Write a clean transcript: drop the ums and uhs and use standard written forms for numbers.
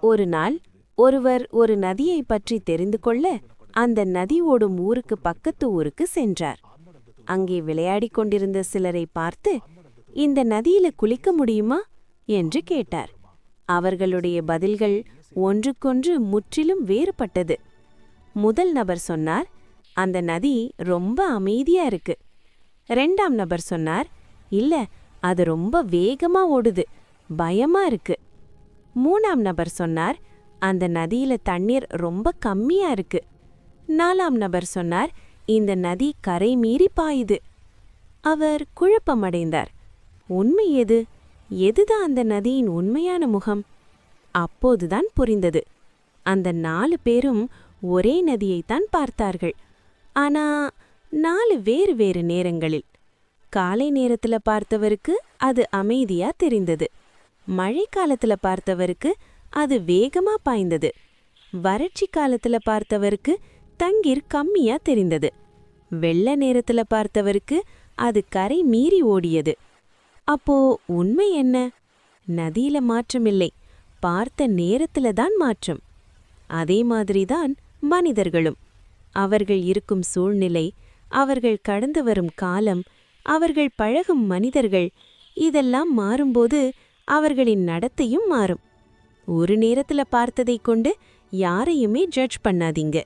ஒரு நாள் ஒருவர் ஒரு நதியை பற்றி தெரிந்து கொள்ள அந்த நதி ஓடும் ஊருக்கு பக்கத்து ஊருக்கு சென்றார். அங்கே விளையாடிக் கொண்டிருந்த சிலரை பார்த்து, இந்த நதியில குளிக்க முடியுமா என்று கேட்டார். அவர்களுடைய பதில்கள் ஒன்றுக்கொன்று முற்றிலும் வேறுபட்டது. முதல் நபர் சொன்னார், அந்த நதி ரொம்ப அமைதியா இருக்கு. ரெண்டாம் நபர் சொன்னார், இல்ல, அது ரொம்ப வேகமா ஓடுது, பயமா இருக்கு. மூணாம் நபர் சொன்னார், அந்த நதியில தண்ணீர் ரொம்ப கம்மியா இருக்கு. நாலாம் நபர் சொன்னார், இந்த நதி கரை மீறி பாயுது. அவர் குழப்பமடைந்தார். உண்மை எது? எதுதான் அந்த நதியின் உண்மையான முகம்? அப்போதுதான் புரிந்தது. அந்த 4 பேரும் ஒரே நதியைத்தான் பார்த்தார்கள். ஆனா 4 வேறு வேறு நேரங்களில். காலை நேரத்துல பார்த்தவருக்கு அது அமைதியா தெரிந்தது. மழைக்காலத்துல பார்த்தவருக்கு அது வேகமா பாய்ந்தது. வறட்சி காலத்துல பார்த்தவருக்கு தண்ணீர் கம்மியா தெரிந்தது. வெள்ள நேரத்துல பார்த்தவருக்கு அது கரை மீறி ஓடியது. அப்போ உண்மை என்ன? நதியில மாற்றமில்லை, பார்த்த நேரத்துல தான் மாற்றம். அதே மாதிரிதான் மனிதர்களும். அவர்கள் இருக்கும் சூழ்நிலை, அவர்கள் கடந்து வரும் காலம், அவர்கள் பழகும் மனிதர்கள், இதெல்லாம் மாறும்போது அவர்களின் நடத்தையும் மாறும். ஒரு நேரத்துல பார்த்ததை கொண்டு யாரையுமே ஜட்ஜ் பண்ணாதீங்க.